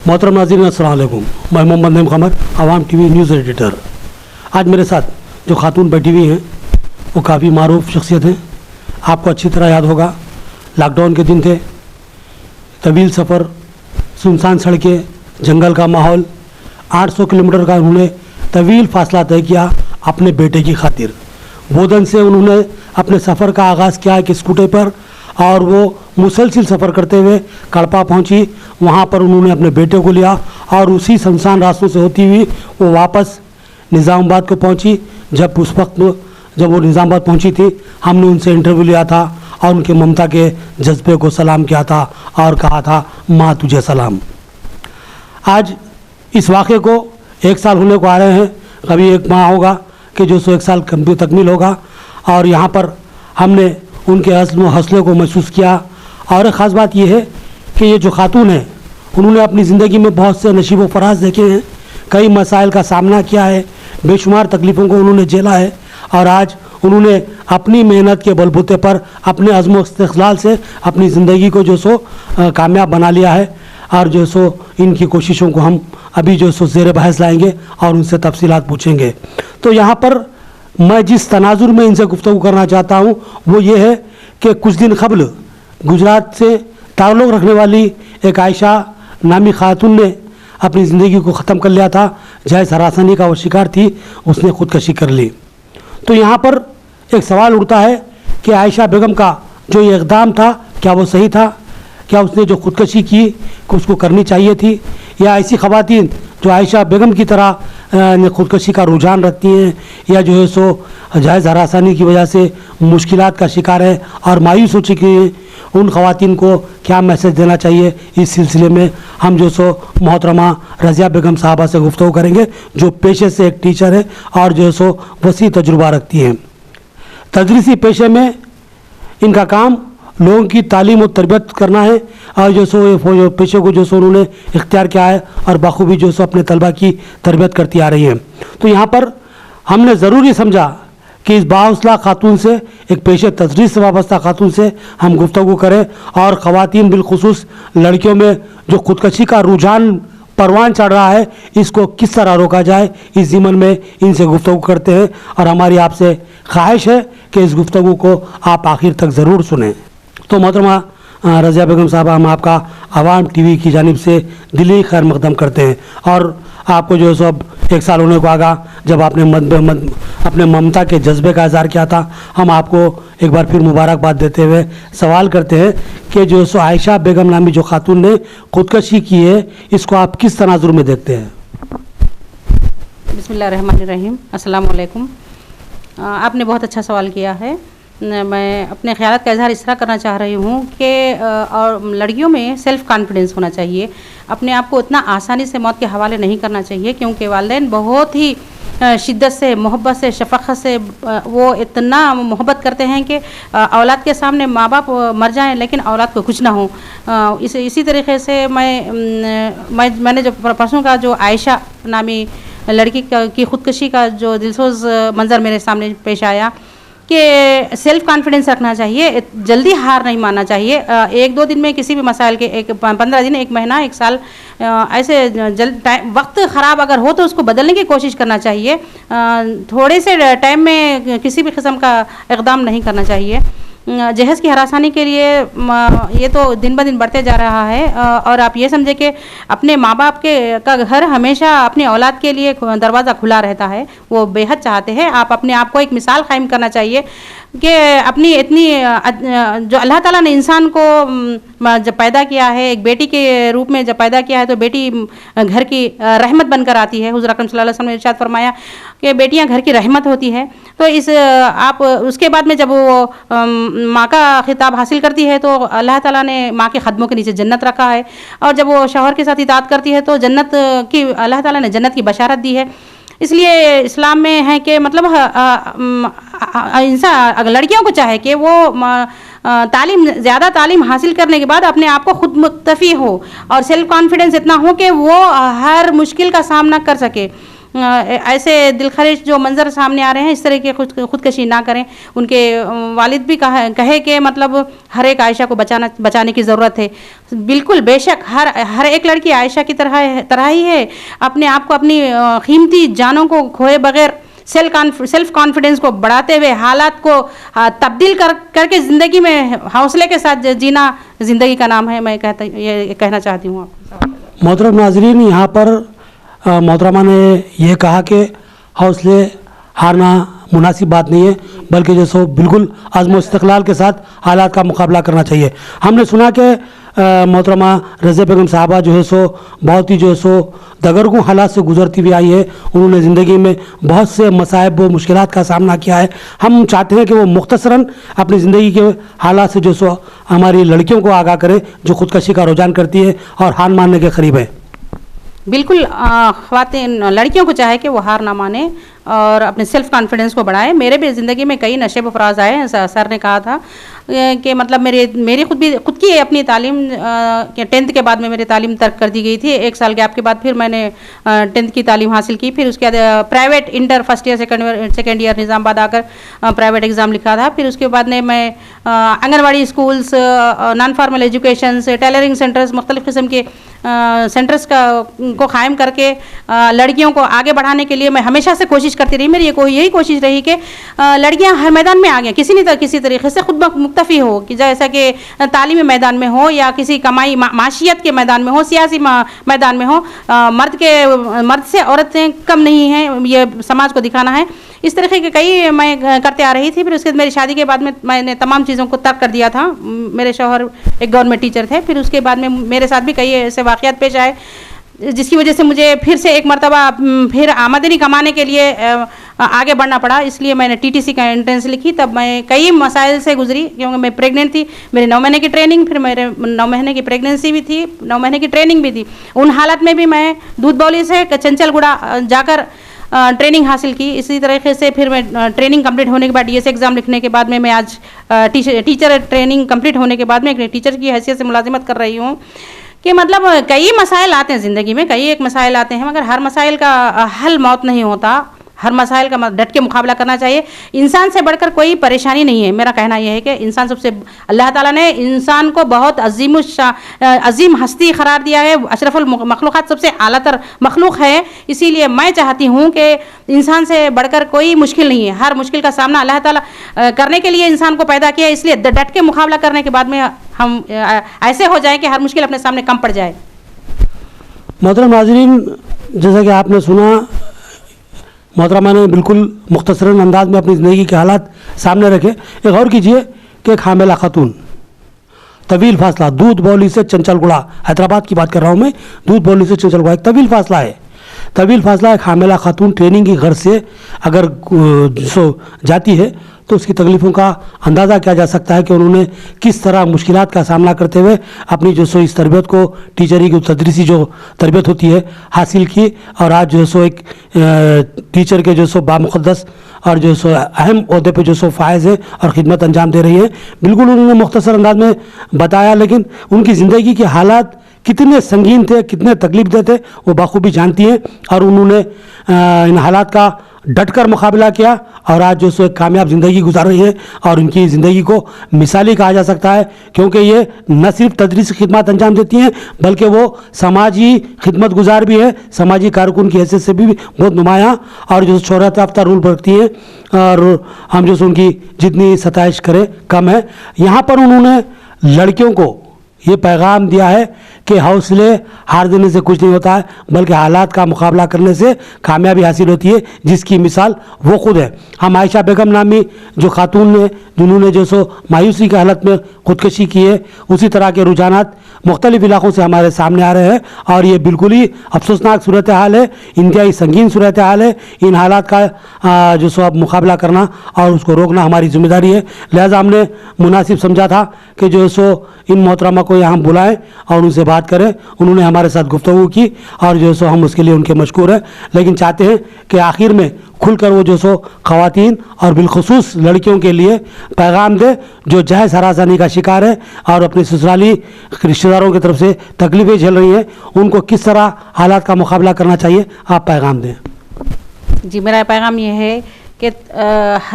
मोहतरम नाज़रीन अस्सलाम वालेकुम। मैं मोहम्मद नईम क़मर, आवाम टीवी न्यूज़ एडिटर। आज मेरे साथ जो खातून बैठी हुई हैं वो काफ़ी मारूफ शख्सियत हैं। आपको अच्छी तरह याद होगा, लॉकडाउन के दिन थे, तवील सफ़र, सुनसान सड़कें, जंगल का माहौल, 800 किलोमीटर का उन्होंने तवील फासला तय किया अपने बेटे की खातिर। बोधन से उन्होंने अपने सफ़र का आगाज़ किया एक स्कूटर पर और वो मुसलसिल सफ़र करते हुए कड़पा पहुंची। वहां पर उन्होंने अपने बेटे को लिया और उसी सुनसान रास्तों से होती हुई वो वापस निज़ामाबाद को पहुंची। जब उस वक्त जब वो निज़ामाबाद पहुंची थी, हमने उनसे इंटरव्यू लिया था और उनके ममता के जज्बे को सलाम किया था और कहा था, माँ तुझे सलाम। आज इस वाक़े को 1 साल होने को आ रहे हैं। कभी एक माह होगा कि जो 1 साल तकमील होगा और यहाँ पर हमने उनके हौसले को महसूस किया। और एक ख़ास बात यह है कि ये जो खातून है उन्होंने अपनी ज़िंदगी में बहुत से नशीब व फराज देखे हैं, कई मसाइल का सामना किया है, बेशुमार तकलीफ़ों को उन्होंने झेला है और आज उन्होंने अपनी मेहनत के बलबूते पर अपने अज़्म व इस्तिक़लाल से अपनी ज़िंदगी को जो सो कामयाब बना लिया है। और जो सो इनकी कोशिशों को हम अभी जो सो ज़ेर बहस लाएंगे और उनसे तफसीलात पूछेंगे। तो यहाँ पर मैं जिस तनाजुर में इनसे गुफ्तगू करना चाहता हूँ वो ये है कि कुछ दिन कबल गुजरात से ताल्लुक़ रखने वाली एक आयशा नामी खातून ने अपनी ज़िंदगी को ख़त्म कर लिया था। जैस हरासानी का वो शिकार थी, उसने ख़ुदकशी कर ली। तो यहाँ पर एक सवाल उठता है कि आयशा बेगम का जो ये इक़दाम था, क्या वो सही था? क्या उसने जो ख़ुदकशी की कि उसको करनी चाहिए थी, या ऐसी ख़वातीन जो आयशा बेगम की तरह ख़ुदकशी का रुझान रखती हैं या जो है सो जायज़ हरासानी की वजह से मुश्किलात का शिकार है और मायूस हो चुकी हैं, उन ख़वातीन को क्या मैसेज देना चाहिए? इस सिलसिले में हम जो सो मोहतरमा रज़िया बेगम साहबा से गुफ्तगू करेंगे, जो पेशे से एक टीचर है और जो है सो वसी तजुर्बा रखती हैं। तदरीसी पेशे में इनका काम लोगों की तालीम और तरबियत करना है और जो सो ये पेशे को जो सो उन्होंने इख्तियार किया है और बखूबी जो सो अपने तलबा की तरबियत करती आ रही हैं। तो यहाँ पर हमने ज़रूरी समझा कि इस बाहौसला खातून से, एक पेशे तदरीस से वाबस्ता खातून से हम गुफ्तगू करें और ख़वातीन बिलखुसूस लड़कियों में जो ख़ुदकशी का रुझान परवान चढ़ रहा है, इसको किस तरह रोका जाए, इस ज़िमन में इनसे गुफ्तगू करते हैं। और हमारी आपसे ख्वाहिश है कि इस गुफ्तगू को आप आखिर तक ज़रूर सुनें। तो मोहतरमा रज़िया बेगम साहबा, हम आपका आवाम टीवी की जानिब से दिली खैर मकदम करते हैं और आपको जो है सो अब 1 साल होने को आगा जब आपने अपने ममता के जज्बे का इज़हार किया था। हम आपको एक बार फिर मुबारकबाद देते हुए सवाल करते हैं कि जो है सो आयशा बेगम नामी जो खातून ने ख़ुदकशी की है, इसको आप किस तनाजुर में देखते हैं? बिस्मिल्लाहिर्रहमानिर्रहीम, अस्सलाम वालेकुम। आपने बहुत अच्छा सवाल किया है। मैं अपने ख़यालात का इज़हार इस तरह करना चाह रही हूँ कि और लड़कियों में सेल्फ़ कॉन्फिडेंस होना चाहिए। अपने आप को इतना आसानी से मौत के हवाले नहीं करना चाहिए, क्योंकि वालिदैन बहुत ही शिद्दत से, मोहब्बत से, शफ़क़त से वो इतना मोहब्बत करते हैं कि औलाद के सामने माँ बाप मर जाएं लेकिन औलाद को कुछ ना हो। इसी तरीके से मैंने जो परसों का जो आयशा नामी लड़की की ख़ुदकशी का जो दिलसोज़ मंज़र मेरे सामने पेश आया कि सेल्फ़ कॉन्फिडेंस रखना चाहिए, जल्दी हार नहीं मानना चाहिए। 1-2 दिन में किसी भी मसाइल के 15 दिन, 1 महीना, 1 साल ऐसे वक्त ख़राब अगर हो तो उसको बदलने की कोशिश करना चाहिए। थोड़े से टाइम में किसी भी किस्म का इक़दाम नहीं करना चाहिए। जहेज़ की हरासानी के लिए ये तो दिन ब दिन बढ़ते जा रहा है और आप ये समझे कि अपने माँ बाप का घर हमेशा अपनी औलाद के लिए दरवाज़ा खुला रहता है, वो बेहद चाहते हैं। आप अपने आप को एक मिसाल कायम करना चाहिए कि अपनी इतनी जो अल्लाह ताला ने इंसान को जब पैदा किया है, एक बेटी के रूप में जब पैदा किया है, तो बेटी घर की रहमत बनकर आती है। हुज़ूर अकरम सल्लल्लाहु अलैहि वसल्लम ने इरशाद फरमाया कि बेटियां घर की रहमत होती है। तो आप उसके बाद में जब वो माँ का खिताब हासिल करती है तो अल्लाह ताला ने माँ के ख़दमों के नीचे जन्नत रखा है, और जब वो शौहर के साथ इताअत करती है तो जन्नत की अल्लाह ताला ने जन्नत की बशारत दी है। इसलिए इस्लाम में है कि मतलब इंसान लड़कियों को चाहे कि वो ज़्यादा तालीम हासिल करने के बाद अपने आप को खुद मुक्तफ़ी हो और सेल्फ़ कॉन्फिडेंस इतना हो कि वो हर मुश्किल का सामना कर सके। ऐसे दिलखरिश जो मंजर सामने आ रहे हैं, इस तरह के खुदकशी ना करें। उनके वालिद भी कहे कि मतलब हर एक आयशा को बचाने की ज़रूरत है। बिल्कुल बेशक हर एक लड़की आयशा की तरह ही है। अपने आप को, अपनी कीमती जानों को खोए बगैर सेल्फ कॉन्फिडेंस को बढ़ाते हुए हालात को तब्दील करके ज़िंदगी में हौसले के साथ जीना ज़िंदगी का नाम है। मैं ये कहना चाहती हूँ आपको। मोहतरम नाजरीन, यहाँ पर मोहतरमा ने यह कहा कि हौसले हारना मुनासिब बात नहीं है, बल्कि जो सो बिल्कुल अज़्म इस्तक़लाल के साथ हालात का मुकाबला करना चाहिए। हमने सुना कि मोहतरमा रज़िया बेगम साहबा जो है सो बहुत ही जो है सो दगरगुं हालात से गुजरती हुई आई है। उन्होंने ज़िंदगी में बहुत से मसाइब व मुश्किलात का सामना किया है। हम चाहते हैं कि वो मुख्तसरन अपनी ज़िंदगी के हालात से जो सो हमारी लड़कियों को आगाह करें जो ख़ुदकशी का रुझान करती है और हार मानने के करीब है। बिल्कुल, ख़वातीन लड़कियों को चाहे कि वो हार ना माने और अपने सेल्फ कॉन्फिडेंस को बढ़ाएं। मेरे भी ज़िंदगी में कई नशे व फ़राज आए हैं। सर ने कहा था कि मतलब मेरी खुद की अपनी तालीम 10th के बाद में मेरी तालीम तर्क कर दी गई थी। 1 साल गैप के बाद फिर मैंने 10th की तालीम हासिल की। फिर उसके बाद private inter first year second year Nizamabad आकर प्राइवेट एग्ज़ाम लिखा था। फिर उसके बाद में मैं anganwadi schools, non formal education से टेलरिंग सेंटर्स, मुख्तलिफ़ किस्म के सेंटर्स को कायम करके लड़कियों को आगे बढ़ाने के लिए मैं हमेशा से कोशिश करती रही। मेरी यही कोशिश रही कि लड़कियां हर मैदान में आगे किसी न किसी तरीके से खुद मुक्तफ़ी हो, कि जैसा कि तालीमी मैदान में हो या किसी कमाई माशियत के मैदान में हो, सियासी मैदान में हो। मर्द से औरतें कम नहीं हैं, ये समाज को दिखाना है। इस तरीके के कई मैं करते आ रही थी। फिर उसके बाद मेरी शादी के बाद में मैंने तमाम चीज़ों को तर्क कर दिया था। मेरे शौहर एक गवर्नमेंट टीचर थे। फिर उसके बाद में मेरे साथ भी कई ऐसे वाक़यात पेश आए जिसकी वजह से मुझे फिर से एक मरतबा फिर आमदनी कमाने के लिए आगे बढ़ना पड़ा। इसलिए मैंने TTC का एंट्रेंस लिखी। तब मैं कई मसाइल से गुजरी, क्योंकि मैं प्रेग्नेंट थी। मेरे 9 महीने की ट्रेनिंग, फिर मेरे 9 महीने की प्रेगनेंसी भी थी, 9 महीने की ट्रेनिंग भी थी। उन हालात में भी मैं दूध बौली से चंचलगुड़ा जाकर ट्रेनिंग हासिल की। इसी तरीके से फिर मैं ट्रेनिंग कंप्लीट होने के बाद DS एग्ज़ाम लिखने के बाद में मैं आज टीचर ट्रेनिंग कंप्लीट होने के बाद में एक टीचर की हैसियत से मुलाजिमत कर रही हूँ। कि मतलब कई मसाइल आते हैं ज़िंदगी में, कई एक मसाइल आते हैं, मगर हर मसाइल का हल मौत नहीं होता। हर मसाइल का डट के मुकाबला करना चाहिए। इंसान से बढ़कर कोई परेशानी नहीं है। मेरा कहना यह है कि इंसान सबसे, अल्लाह ताला ने इंसान को बहुत अजीम हस्ती करार दिया है। अशरफुल मखलूक़ात, सबसे आलातर मखलूक है। इसीलिए मैं चाहती हूँ कि इंसान से बढ़कर कोई मुश्किल नहीं है। हर मुश्किल का सामना अल्लाह ताला करने के लिए इंसान को पैदा किया। इसलिए डट के मुकाबला करने के बाद में हम ऐसे हो जाए कि हर मुश्किल अपने सामने कम पड़ जाए। मोहतरम नाज़रीन, जैसा कि आपने सुना, मोहतरमा ने बिल्कुल मुख्तसरन अंदाज में अपनी ज़िंदगी के हालात सामने रखे। एक और कीजिए कि एक हामिला खातून, तवील फासला, दूध बौली से चंचलगुड़ा, हैदराबाद की बात कर रहा हूँ मैं, दूध बौली से चंचलगुड़ा एक तवील फासला है। तवील फासला एक हामिला खातून ट्रेनिंग की घर से अगर जाती है तो उसकी तकलीफ़ों का अंदाज़ा किया जा सकता है कि उन्होंने किस तरह मुश्किलात का सामना करते हुए अपनी जो इस तरबियत को, टीचरी की तदरीसी जो तरबियत होती है, हासिल की। और आज जो एक टीचर के जो बामुक़द्दस और जो अहम ओहदे पे जो फ़ाइज़ है और ख़िदमत अंजाम दे रही है। बिल्कुल उन्होंने मुख्तसर अंदाज में बताया, लेकिन उनकी ज़िंदगी के हालात कितने संगीन थे, कितने तकलीफ़देह थे, वो बाखूबी जानती हैं। और उन्होंने इन हालात का डटकर मुकाबला किया और आज जो एक कामयाब ज़िंदगी गुजार रही है। और उनकी ज़िंदगी को मिसाली कहा जा सकता है, क्योंकि ये न सिर्फ तदरीसी खिदमत अंजाम देती हैं, बल्कि वो समाजी खिदमत गुजार भी है, समाजी कारकुन की हैसियत से भी बहुत नुमायाँ और जो शोहरत याफ्ता रूल रखती हैं। और हम जो उनकी जितनी सताइश करें कम है। यहाँ पर उन्होंने लड़कियों को ये पैगाम दिया है कि हौसले हार देने से कुछ नहीं होता है, बल्कि हालात का मुकाबला करने से कामयाबी हासिल होती है, जिसकी मिसाल वो खुद है। हम आयशा बेगम नामी जो खातून ने, जिन्होंने जो मायूसी की हालत में खुदकशी की है, उसी तरह के रुझानात मुख्तलिफ़ इलाक़ों से हमारे सामने आ रहे हैं। और ये बिल्कुल ही अफसोसनाक सूरत हाल है, इंतहाई संगीन सूरत हाल है। इन हालात का जो अब मुकाबला करना और उसको रोकना हमारी ज़िम्मेदारी है। लिहाजा हमने मुनासिब समझा था कि जो इन मोहतरमा को यहाँ बुलाएं और उनसे बात करें। उन्होंने हमारे साथ गुफ्तगू की और जो हम उसके लिए उनके मशकूर हैं। लेकिन चाहते हैं कि आखिर में खुलकर वो जो ख़वातीन और बिलखुसूस लड़कियों के लिए पैगाम दे जो जहेज़ हरासानी का शिकार है और अपने ससुराली रिश्तेदारों की तरफ से तकलीफ़ें झेल रही हैं, उनको किस तरह हालात का मुकाबला करना चाहिए, आप पैगाम दें। जी, मेरा पैगाम ये है कि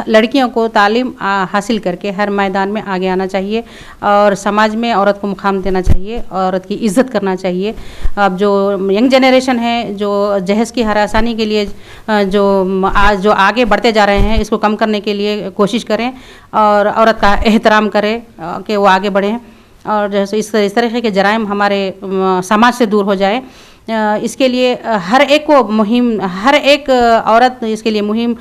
लड़कियों को तालीम हासिल करके हर मैदान में आगे आना चाहिए और समाज में औरत को मुकाम देना चाहिए, औरत की इज़्ज़त करना चाहिए। अब जो यंग जनरेशन है जो जहेज़ की हरासानी के लिए जो आगे बढ़ते जा रहे हैं, इसको कम करने के लिए कोशिश करें और औरत का एहतराम करें कि वो आगे बढ़ें और जैसे इस तरह के जराइम हमारे समाज से दूर हो जाए। इसके लिए हर एक औरत इसके लिए मुहिम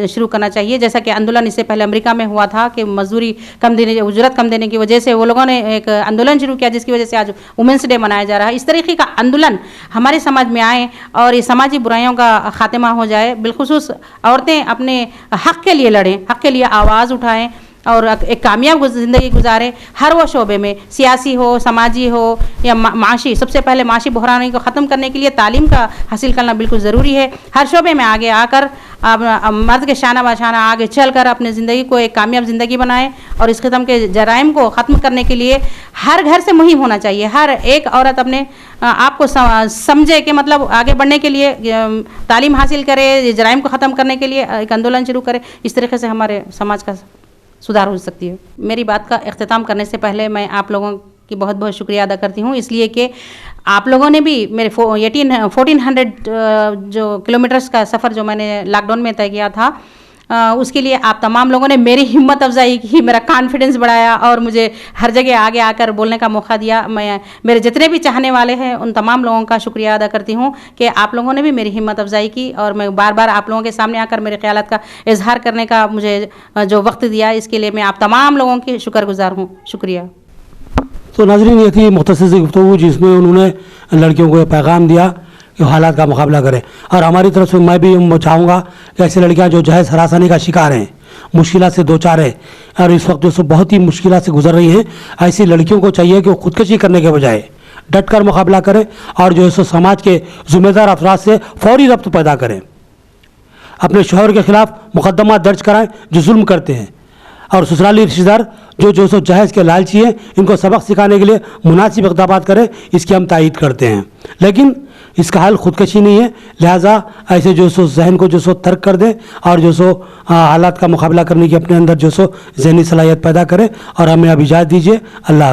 शुरू करना चाहिए। जैसा कि आंदोलन इससे पहले अमेरिका में हुआ था कि मजदूरी कम देने, उजरत कम देने की वजह से वो लोगों ने एक आंदोलन शुरू किया, जिसकी वजह से आज वुमेंस डे मनाया जा रहा है। इस तरीके का आंदोलन हमारे समाज में आए और ये समाजी बुराइयों का खात्मा हो जाए। बिलखुसूस औरतें अपने हक़ के लिए लड़ें, हक़ के लिए आवाज़ उठाएँ और एक कामयाब ज़िंदगी गुजारे। हर वो शोबे में, सियासी हो, समाजी हो या माशी, सबसे पहले माशी बहरानी को ख़त्म करने के लिए तालीम का हासिल करना बिल्कुल ज़रूरी है। हर शोबे में आगे आकर मर्द के शाना बाशाना आगे चलकर अपनी ज़िंदगी को एक कामयाब ज़िंदगी बनाएं और इस किस्म के जराइम को ख़त्म करने के लिए हर घर से मुहिम होना चाहिए। हर एक औरत अपने आप को समझे कि मतलब आगे बढ़ने के लिए तालीम हासिल करे, जराइम को ख़त्म करने के लिए एक आंदोलन शुरू करे। इस तरीके से हमारे समाज का सुधार हो सकती है। मेरी बात का इख्तिताम करने से पहले मैं आप लोगों की बहुत बहुत शुक्रिया अदा करती हूँ, इसलिए कि आप लोगों ने भी मेरे 1400 जो किलोमीटर्स का सफ़र जो मैंने लॉकडाउन में तय किया था, उसके लिए आप तमाम लोगों ने मेरी हिम्मत अफजाई की, मेरा कॉन्फिडेंस बढ़ाया और मुझे हर जगह आगे आकर बोलने का मौका दिया। मैं मेरे जितने भी चाहने वाले हैं उन तमाम लोगों का शुक्रिया अदा करती हूँ कि आप लोगों ने भी मेरी हिम्मत अफजाई की और मैं बार बार आप लोगों के सामने आकर मेरे ख्यालात का इजहार करने का मुझे जो वक्त दिया, इसके लिए मैं आप तमाम लोगों की शुक्रगुजार हूँ। शुक्रिया। तो नाज़रीन, ये थी मुख्तसर गुफ्तगू जिसमें उन्होंने लड़कियों को ये पैगाम दिया कि हालात का मुकाबला करें। और हमारी तरफ से मैं भी चाहूँगा कि ऐसी लड़कियाँ जो जहेज़ हरासानी का शिकार हैं, मुश्किल से दो चार हैं और इस वक्त जो सो बहुत ही मुश्किल से गुजर रही हैं, ऐसी लड़कियों को चाहिए कि वो खुदकशी करने के बजाय डट कर मुकाबला करें और जो है सो समाज के ज़िम्मेदार अफराद से फौरी रब्त पैदा करें, अपने शौहर के ख़िलाफ़ मुकदमा दर्ज कराएं जो जुल्म करते हैं और ससुराली रिश्तेदार जो सो जहेज़ के लालची हैं, इनको सबक सिखाने के लिए मुनासिब इक़दाम करें, इसकी हम तायीद करते हैं। लेकिन इसका हल खुदकशी नहीं है, लिहाजा ऐसे जो सो जहन को जो सो तर्क कर दें और जो सो हालात का मुकाबला करने की अपने अंदर जो सो ज़हनी सलाहियत पैदा करें और हमें अब इजाज़त दीजिए। अल्लाह।